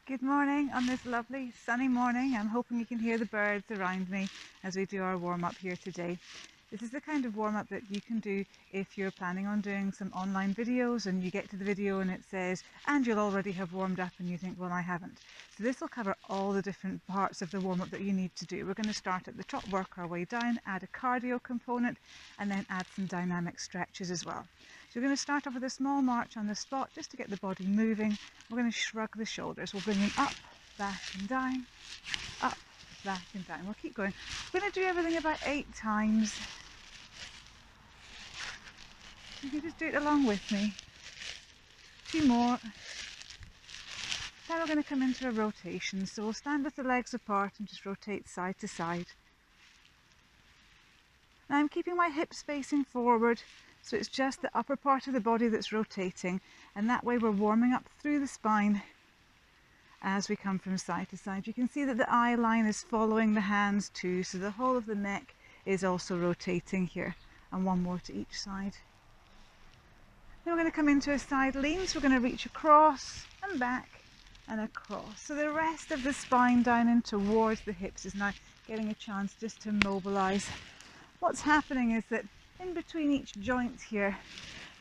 Good morning on this lovely sunny morning. I'm hoping you can hear the birds around me as we do our warm-up here today. This is the kind of warm-up that you can do if you're planning on doing some online videos and you get to the video and it says, and you'll already have warmed up, and you think, well, I haven't. So this will cover all the different parts of the warm-up that you need to do. We're going to start at the top, work our way down, add a cardio component, and then add some dynamic stretches as well. So we're going to start off with a small march on the spot just to get the body moving. We're going to shrug the shoulders. We'll bring them up, back and down, up, back and down. We'll keep going. We're going to do everything about 8 times. You can just do it along with me. 2 more. Then we're going to come into a rotation. So we'll stand with the legs apart and just rotate side to side. Now I'm keeping my hips facing forward, so it's just the upper part of the body that's rotating, and that way we're warming up through the spine as we come from side to side. You can see that the eye line is following the hands too, so the whole of the neck is also rotating here, and 1 more to each side. Then we're going to come into a side lean, so we're going to reach across and back and across. So the rest of the spine down and towards the hips is now getting a chance just to mobilise. What's happening is that in between each joint here,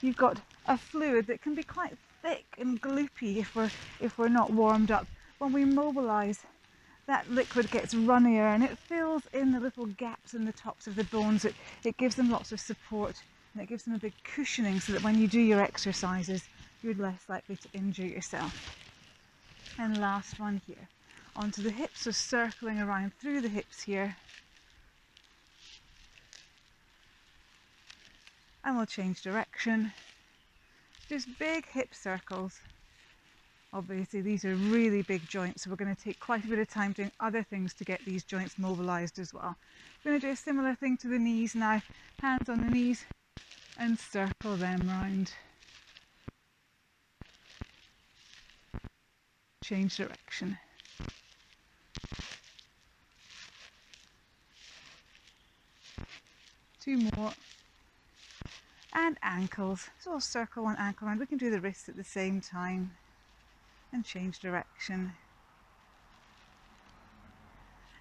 you've got a fluid that can be quite thick and gloopy if we're not warmed up. When we mobilise, that liquid gets runnier and it fills in the little gaps in the tops of the bones. It gives them lots of support, and it gives them a big cushioning so that when you do your exercises, you're less likely to injure yourself. And last one here, onto the hips, so circling around through the hips here. And we'll change direction. Just big hip circles. Obviously these are really big joints, so we're going to take quite a bit of time doing other things to get these joints mobilized as well. We're going to do a similar thing to the knees now. Hands on the knees and circle them round. Change direction. Two more. And ankles, so we'll circle one ankle around. We can do the wrists at the same time and change direction,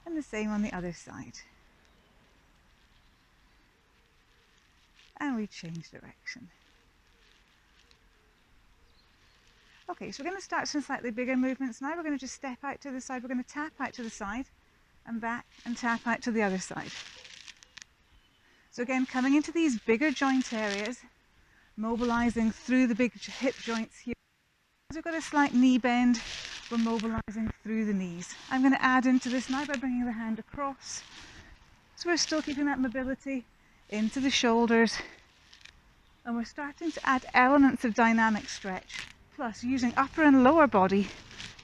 and the same on the other side, and we change direction. Okay, so we're going to start some slightly bigger movements now. We're going to just step out to the side. We're going to tap out to the side and back and tap out to the other side. So again, coming into these bigger joint areas, mobilising through the big hip joints here. As we've got a slight knee bend, we're mobilising through the knees. I'm going to add into this now by bringing the hand across. So we're still keeping that mobility into the shoulders. And we're starting to add elements of dynamic stretch. Plus, using upper and lower body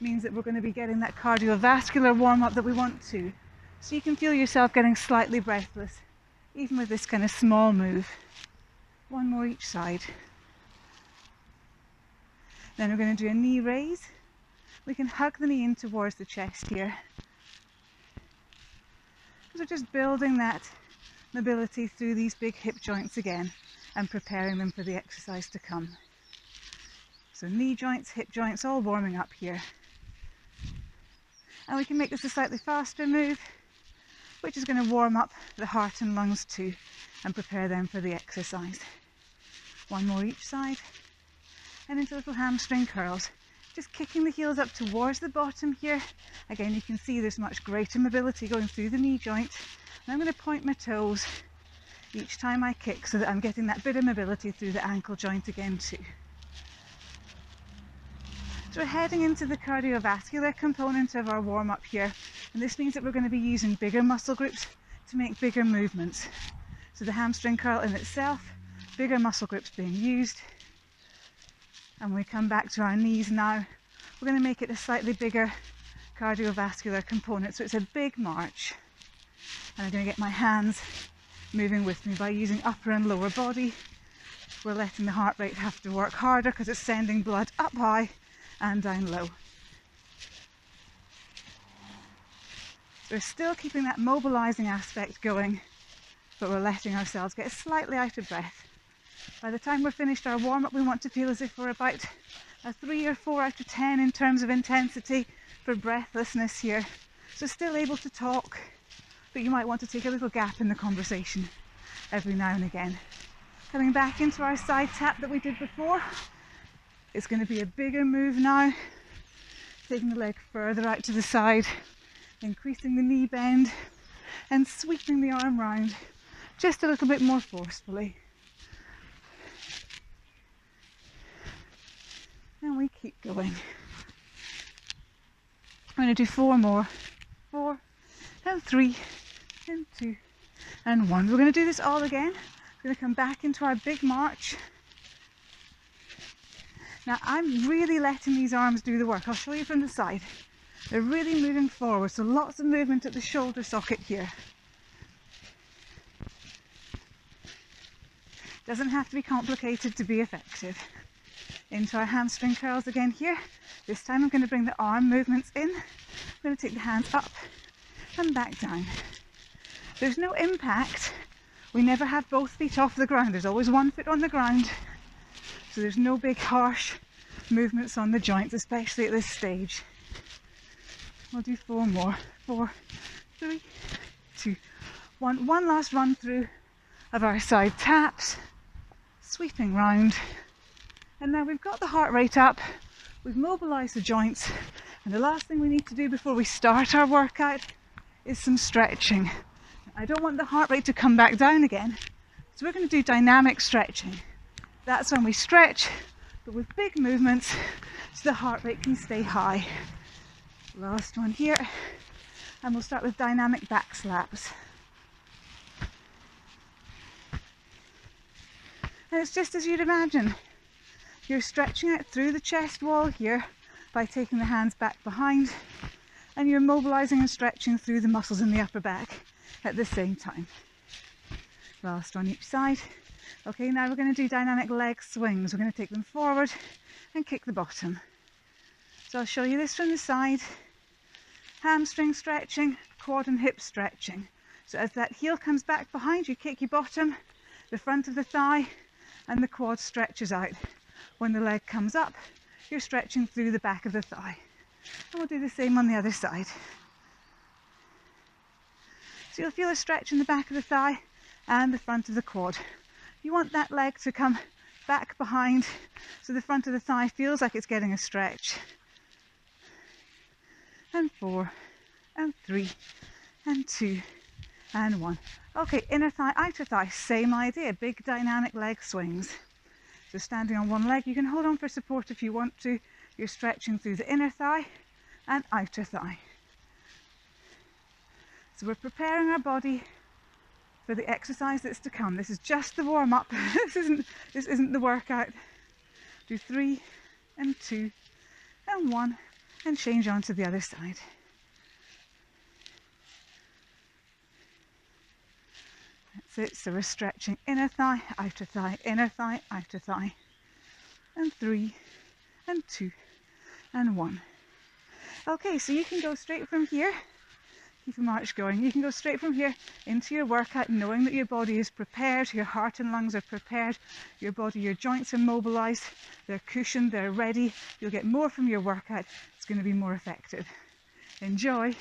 means that we're going to be getting that cardiovascular warm-up that we want to. So you can feel yourself getting slightly breathless, even with this kind of small move. 1 more each side. Then we're going to do a knee raise. We can hug the knee in towards the chest here. So we're just building that mobility through these big hip joints again and preparing them for the exercise to come. So knee joints, hip joints, all warming up here. And we can make this a slightly faster move, which is going to warm up the heart and lungs too and prepare them for the exercise. 1 more each side, and into little hamstring curls. Just kicking the heels up towards the bottom here. Again, you can see there's much greater mobility going through the knee joint. And I'm going to point my toes each time I kick so that I'm getting that bit of mobility through the ankle joint again too. So we're heading into the cardiovascular component of our warm-up here, and this means that we're going to be using bigger muscle groups to make bigger movements. So the hamstring curl in itself, bigger muscle groups being used. And when we come back to our knees now, we're going to make it a slightly bigger cardiovascular component. So it's a big march. And I'm going to get my hands moving with me by using upper and lower body. We're letting the heart rate have to work harder because it's sending blood up high and down low. So we're still keeping that mobilising aspect going, but we're letting ourselves get slightly out of breath. By the time we're finished our warm-up, we want to feel as if we're about a 3 or 4 out of 10 in terms of intensity, for breathlessness here. So still able to talk, but you might want to take a little gap in the conversation every now and again. Coming back into our side tap that we did before. It's going to be a bigger move now. Taking the leg further out to the side, increasing the knee bend and sweeping the arm round just a little bit more forcefully. And we keep going. I'm going to do 4 more. 4 and 3 and 2 and 1. We're going to do this all again. We're going to come back into our big march. Now I'm really letting these arms do the work. I'll show you from the side. They're really moving forward, so lots of movement at the shoulder socket here. Doesn't have to be complicated to be effective. Into our hamstring curls again here. This time I'm going to bring the arm movements in. I'm going to take the hands up and back down. There's no impact. We never have both feet off the ground. There's always one foot on the ground. So there's no big harsh movements on the joints, especially at this stage. We'll do 4 more. 4, 3, 2, 1. One last run through of our side taps. Sweeping round. And now we've got the heart rate up. We've mobilised the joints. And the last thing we need to do before we start our workout is some stretching. I don't want the heart rate to come back down again. So we're going to do dynamic stretching. That's when we stretch, but with big movements, so the heart rate can stay high. Last one here, and we'll start with dynamic back slaps. And it's just as you'd imagine. You're stretching out through the chest wall here by taking the hands back behind, and you're mobilising and stretching through the muscles in the upper back at the same time. Last on each side. Okay, now we're going to do dynamic leg swings. We're going to take them forward and kick the bottom. So I'll show you this from the side. Hamstring stretching, quad and hip stretching. So as that heel comes back behind, you kick your bottom, the front of the thigh, and the quad stretches out. When the leg comes up, you're stretching through the back of the thigh. And we'll do the same on the other side. So you'll feel a stretch in the back of the thigh and the front of the quad. You want that leg to come back behind so the front of the thigh feels like it's getting a stretch. And 4 and 3 and 2 and 1. Okay, inner thigh, outer thigh, same idea, big dynamic leg swings. So standing on one leg, you can hold on for support if you want to. You're stretching through the inner thigh and outer thigh. So we're preparing our body for the exercise that's to come. This is just the warm-up. This isn't the workout. Do 3 and 2 and 1 and change on to the other side. That's it. So we're stretching inner thigh, outer thigh, inner thigh, outer thigh. And 3 and 2 and 1. Okay, so you can go straight from here. Keep a march going. You can go straight from here into your workout knowing that your body is prepared, your heart and lungs are prepared, your body, your joints are mobilised, they're cushioned, they're ready. You'll get more from your workout. It's going to be more effective. Enjoy.